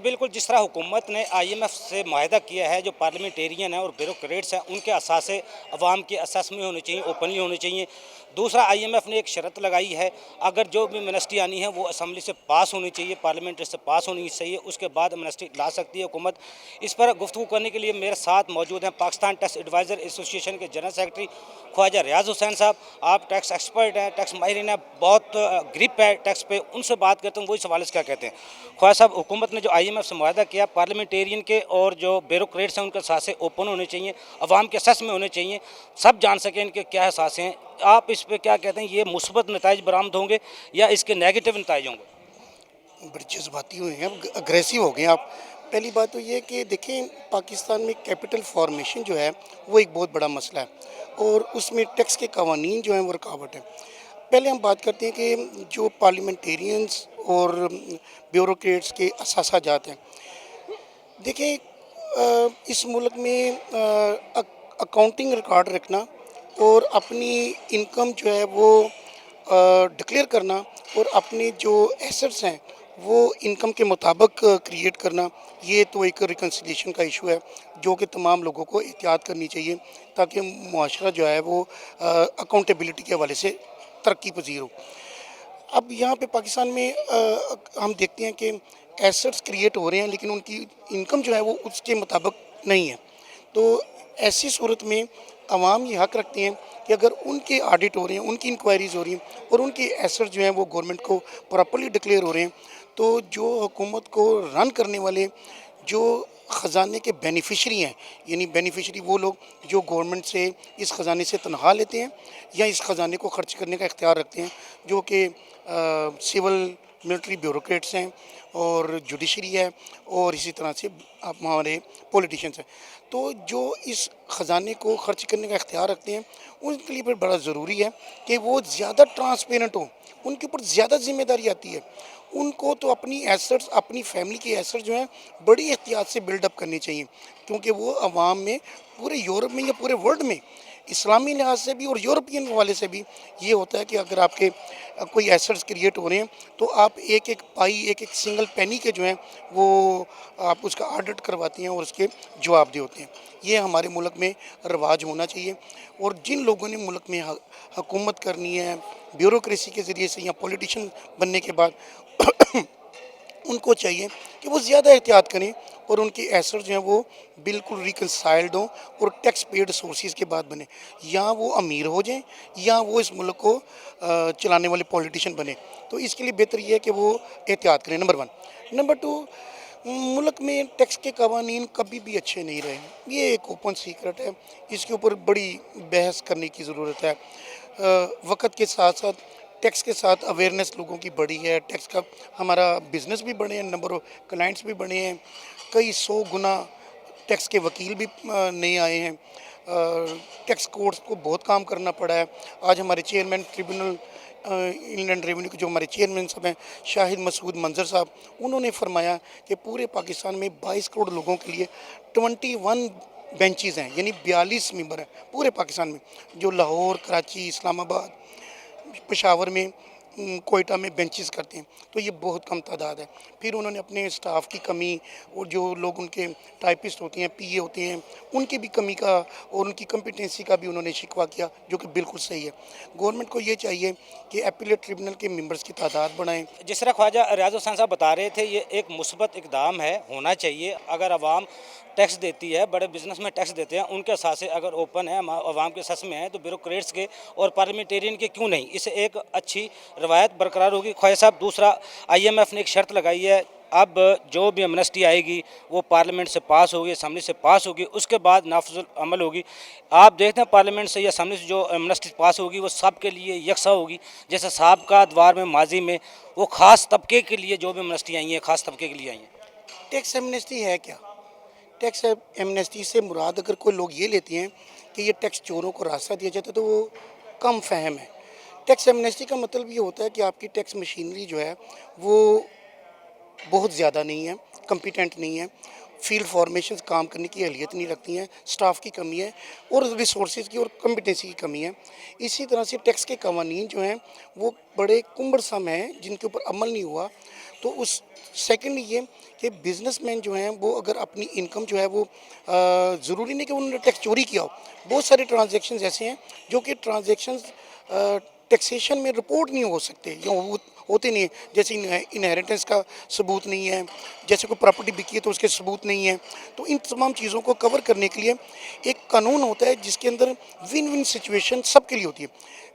बिल्कुल, जिस तरह हुकूमत ने IMF से मुआहदा किया है, जो पार्लियामेंटेरियन हैं और ब्यूरोक्रेट्स हैं, उनके असासे अवाम के असेस में होने चाहिए, ओपनली होने चाहिए। दूसरा, IMF ने एक शर्त लगाई है, अगर जो भी एमनेस्टी आनी है वो असम्बली से पास होनी चाहिए, पार्लियामेंट से पास होनी चाहिए, उसके बाद एमनेस्टी ला सकती है हुकूमत। इस पर गुफ्तगू करने के लिए मेरे साथ मौजूद हैं पाकिस्तान टैक्स एडवाइज़र एसोसिएशन के जनरल सेक्रेटरी ख्वाजा रियाज हुसैन साहब। आप टैक्स एक्सपर्ट हैं, टैक्स माहिरीन हैं, बहुत ग्रिप है टैक्स पे, उनसे बात करते हैं, वही सवाल क्या कहते हैं। ख्वाजा साहब, हुकूमत ने जो IMF से मुआहदा किया, पार्लियामेंटेरियन के और जो ब्यूरोक्रेट्स हैं उनके सासे ओपन होने चाहिए, अवाम के असेस में होने चाहिए, सब जान सकें इनके क्या सासे हैं। आप इस पे क्या कहते हैं, ये मुस्बत नताइज बरामद होंगे या इसके नेगेटिव नताइज होंगे? बड़े जज्बाती हुए हैं, अग्रेसिव हो गए हैं आप। पहली बात तो ये कि देखें, पाकिस्तान में कैपिटल फॉर्मेशन जो है वो एक बहुत बड़ा मसला है और उसमें टैक्स के कवानीन जो हैं वो रुकावट है। पहले हम बात करते हैं कि जो पार्लियामेंटेरियंस और ब्यूरोक्रेट्स के असासाजात हैं। देखिए, इस मुल्क में अकाउंटिंग रिकॉर्ड रखना और अपनी इनकम जो है वो डिक्लेयर करना और अपने जो एसेट्स हैं वो इनकम के मुताबिक क्रिएट करना, ये तो एक रिकन्सिलिएशन का इशू है जो कि तमाम लोगों को एहतियात करनी चाहिए ताकि मुआशरा जो है वो अकाउंटेबिलिटी के हवाले से तरक्की पजीर हो। अब यहाँ पे पाकिस्तान में हम देखते हैं कि एसेट्स क्रिएट हो रहे हैं लेकिन उनकी इनकम जो है वो उसके मुताबिक नहीं है। तो ऐसी सूरत में अवाम ये हक़ रखते हैं कि अगर उनके ऑडिट हो रहे हैं, उनकी इंक्वायरीज़ हो रही हैं और उनके एसेट्स जो हैं वो गवर्नमेंट को प्रॉपर्ली डिक्लेयर हो रहे हैं, तो जो हुकूमत को रन करने वाले जो ख़जाने के बेनिफिशरी हैं, यानी बेनिफिशरी वो लोग जो गवर्नमेंट से इस ख़जाने से तनख्वाह लेते हैं या इस ख़जाने को ख़र्च करने का इख्तियार रखते हैं, जो कि सिविल मिलिट्री ब्यूरोक्रेट्स हैं और जुडिशरी है और इसी तरह से आप हमारे पॉलिटिशियंस हैं। तो जो इस ख़जाने को ख़र्च करने का इख्तियार रखते हैं, उनके लिए फिर बड़ा ज़रूरी है कि वो ज़्यादा ट्रांसपेरेंट हों, उनके ऊपर ज़्यादा ज़िम्मेदारी आती है। उनको तो अपनी एसेट्स, अपनी फैमिली के एसेट्स जो हैं बड़ी एहतियात से बिल्डअप करनी चाहिए, क्योंकि वो अवाम में, पूरे यूरोप में या पूरे वर्ल्ड में, इस्लामी लिहाज से भी और यूरोपियन हवाले से भी ये होता है कि अगर आपके कोई एसेट्स क्रिएट हो रहे हैं तो आप एक एक पाई, एक एक सिंगल पेनी के जो हैं वो आप उसका ऑडिट करवाती हैं और उसके जवाबदेह होते हैं। ये हमारे मुल्क में रवाज होना चाहिए और जिन लोगों ने मुल्क में हुकूमत करनी है ब्यूरोक्रेसी के ज़रिए से या पॉलिटिशियन बनने के बाद उनको चाहिए कि वो ज़्यादा एहतियात करें और उनके एसेट्स जो हैं वो बिल्कुल रिकनसाइल्ड हों और टैक्स पेड सोर्सेज के बाद बने, या वो अमीर हो जाएं या वो इस मुल्क को चलाने वाले पॉलिटिशियन बने। तो इसके लिए बेहतर ये है कि वो एहतियात करें, नंबर 1। नंबर 2, मुल्क में टैक्स के कवानीन कभी भी अच्छे नहीं रहे, ये एक ओपन सीक्रेट है, इसके ऊपर बड़ी बहस करने की ज़रूरत है। वक्त के साथ साथ टैक्स के साथ अवेयरनेस लोगों की बढ़ी है, टैक्स का हमारा बिज़नेस भी बढ़े हैं, नंबर ऑफ क्लाइंट्स भी बढ़े हैं, कई 100 गुना टैक्स के वकील भी नए आए हैं। टैक्स कोर्ट्स को बहुत काम करना पड़ा है। आज हमारे चेयरमैन ट्रिब्यूनल इंडियन रेवेन्यू के जो हमारे चेयरमैन साहब हैं शाहिद मसूद मंजर साहब, उन्होंने फरमाया कि पूरे पाकिस्तान में 22 करोड़ लोगों के लिए 21 बेंचेस हैं, यानी 42 मेंबर हैं पूरे पाकिस्तान में, जो लाहौर, कराची, इस्लामाबाद, पेशावर में, कोयटा में बेंचेस करते हैं। तो ये बहुत कम तादाद है। फिर उन्होंने अपने स्टाफ की कमी और जो लोग उनके टाइपिस्ट होते हैं, PA होते हैं, उनकी भी कमी का और उनकी कम्पिटेंसी का भी उन्होंने शिकवा किया, जो कि बिल्कुल सही है। गवर्नमेंट को ये चाहिए कि एपीलेट ट्रिब्यूनल के मेंबर्स की तादाद बढ़ाएं। जिस तरह ख्वाजा रियाज हुसैन साहब बता रहे थे, ये एक मुस्बत इकदाम है, होना चाहिए। अगर आवाम टैक्स देती है, बड़े बिजनेस में टैक्स देते हैं, उनके सासे अगर ओपन है, आवाम के सस में है, तो ब्यूरोक्रेट्स के और पार्लियामेंटेरियन के क्यों नहीं? इससे एक अच्छी रवायत बरकरार होगी। ख्वाजा साहब, दूसरा, IMF ने एक शर्त लगाई है, अब जो भी एमनेस्टी आएगी वो पार्लियामेंट से पास होगी, असम्बली से पास होगी, उसके बाद नाफिजुल अमल होगी। आप देखते हैं पार्लियामेंट से या असम्बली से जो एमनेस्टी पास होगी वो सब के लिए यकसा होगी। जैसे साबका अदवार में, माजी में, वो ख़ास तबके के लिए जो भी एमनेस्टी आई हैं, ख़ास तबके के लिए आई हैं। टैक्स एमनेस्टी है क्या? टैक्स एमनेस्टी से मुराद अगर कोई लोग ये लेते हैं कि ये टैक्स चोरों को रास्ता दिया जाता है तो वो कम फहम है। टैक्स एमनेस्टी का मतलब ये होता है कि आपकी टैक्स मशीनरी जो है वो बहुत ज़्यादा नहीं है, कम्पिटेंट नहीं है, फील्ड फॉर्मेशन काम करने की अहलियत नहीं रखती हैं, स्टाफ की कमी है और रिसोर्सेज की और कम्पिटेंसी की कमी है। इसी तरह से टैक्स के कवानीन जो हैं वो बड़े कुम्बरसम हैं, जिनके ऊपर अमल नहीं हुआ। تو اس سیکنڈ یہ کہ بزنس مین جو ہیں وہ اگر اپنی انکم جو ہے وہ ضروری نہیں کہ انہوں نے ٹیکس چوری کیا ہو، بہت سارے ٹرانزیکشنز ایسے ہیں جو کہ ٹرانزیکشنز ٹیکسیشن میں رپورٹ نہیں ہو سکتے یا ہوتے نہیں ہیں، جیسے انہیریٹنس کا ثبوت نہیں ہے، جیسے کوئی پراپرٹی بکی ہے تو اس کے ثبوت نہیں ہے. تو ان تمام چیزوں کو کور کرنے کے لیے ایک قانون ہوتا ہے جس کے اندر ون ون سچویشن سب کے لیے ہوتی ہے.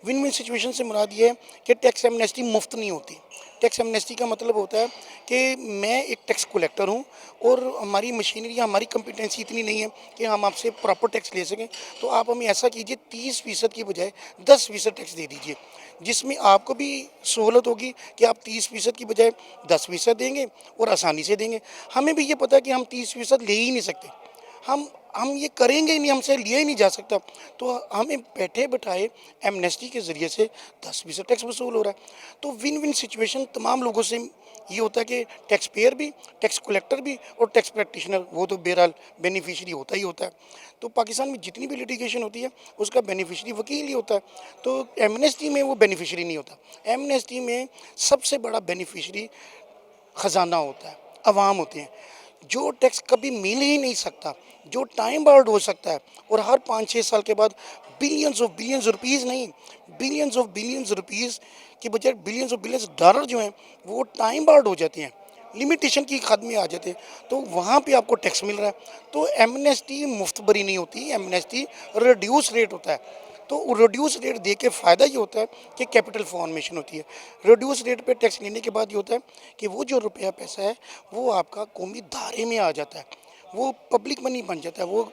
ون ون سچویشن سے مراد یہ ہے کہ ٹیکس ایمنیسٹی مفت نہیں ہوتی. ٹیکس ایمنیسٹی کا مطلب ہوتا ہے کہ میں ایک ٹیکس کلیکٹر ہوں اور ہماری مشینری یا ہماری کمپیٹنسی اتنی نہیں ہے کہ ہم آپ سے پراپر ٹیکس لے سکیں، تو آپ ہمیں ایسا کیجئے 30% کی بجائے 10% ٹیکس دے دیجئے، جس میں آپ کو بھی سہولت ہوگی کہ آپ 30% کی بجائے 10% دیں گے اور آسانی سے دیں گے. ہمیں بھی یہ پتہ ہے کہ ہم 30% لے ہی نہیں سکتے، ہم یہ کریں گے ہی نہیں، ہم سے لیا ہی نہیں جا سکتا، تو ہمیں بیٹھے بٹھائے ایمنیسٹی کے ذریعے سے 10% ٹیکس وصول ہو رہا ہے. تو ون ون سچویشن تمام لوگوں سے یہ ہوتا ہے کہ ٹیکس پیئر بھی، ٹیکس کلیکٹر بھی اور ٹیکس پریکٹیشنر، وہ تو بہرحال بینیفیشری ہوتا ہی ہوتا ہے. تو پاکستان میں جتنی بھی لیٹیگیشن ہوتی ہے اس کا بینیفیشری وکیل ہی ہوتا ہے. تو ایمنیسٹی میں وہ بینیفیشری نہیں ہوتا. ایمنیسٹی میں سب سے بڑا بینیفیشری خزانہ ہوتا ہے، عوام ہوتے ہیں، جو ٹیکس کبھی مل ہی نہیں سکتا، جو ٹائم بارڈ ہو سکتا ہے اور ہر 5-6 سال کے بعد بلینز روپیز نہیں، بلینز روپیز کی بجائے بلینز ڈالر جو ہیں وہ ٹائم بارڈ ہو جاتے ہیں، لمیٹیشن کی حد میں آ جاتے ہیں، تو وہاں پہ آپ کو ٹیکس مل رہا ہے. تو ایمنیسٹی مفت بری نہیں ہوتی، ایمنیسٹی ریڈیوس ریٹ ہوتا ہے. تو ریڈیوس ریٹ دے کے فائدہ یہ ہوتا ہے کہ کیپٹل فارمیشن ہوتی ہے. ریڈیوس ریٹ پہ ٹیکس لینے کے بعد یہ ہوتا ہے کہ وہ جو روپیہ پیسہ ہے وہ آپ کا قومی دھارے میں آ جاتا ہے، وہ پبلک منی بن جاتا ہے، وہ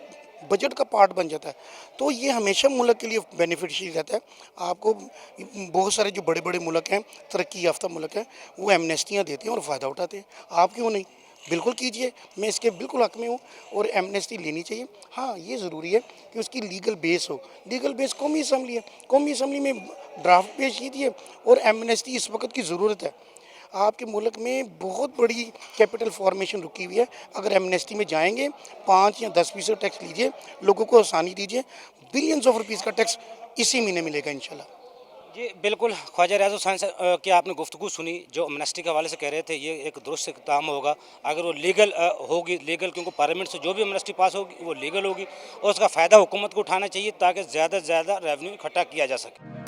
بجٹ کا پارٹ بن جاتا ہے. تو یہ ہمیشہ ملک کے لیے بینیفیشری رہتا ہے. آپ کو بہت سارے جو بڑے بڑے ملک ہیں، ترقی یافتہ ملک ہیں، وہ ایمنیسٹیاں دیتے ہیں اور فائدہ اٹھاتے ہیں. آپ کیوں نہیں؟ بالکل کیجئے، میں اس کے بالکل حق میں ہوں اور ایمنیسٹی لینی چاہیے. ہاں یہ ضروری ہے کہ اس کی لیگل بیس ہو. لیگل بیس قومی اسمبلی ہے، قومی اسمبلی میں ڈرافٹ پیش کیجئے. اور ایمنیسٹی اس وقت کی ضرورت ہے. آپ کے ملک میں بہت بڑی کیپٹل فارمیشن رکی ہوئی ہے. اگر ایمنیسٹی میں جائیں گے 5 یا 10% ٹیکس لیجئے، لوگوں کو آسانی دیجئے، بلینز آف روپیز کا ٹیکس اسی مہینے ملے گا انشاءاللہ. جی بالکل، خواجہ ریاض الحسن سے کہ آپ نے گفتگو سنی جو امنسٹی کے حوالے سے کہہ رہے تھے، یہ ایک درست اقدام ہوگا اگر وہ لیگل ہوگی، لیگل، کیونکہ پارلیمنٹ سے جو بھی امنسٹی پاس ہوگی وہ لیگل ہوگی اور اس کا فائدہ حکومت کو اٹھانا چاہیے تاکہ زیادہ سے زیادہ ریونیو اکٹھا کیا جا سکے.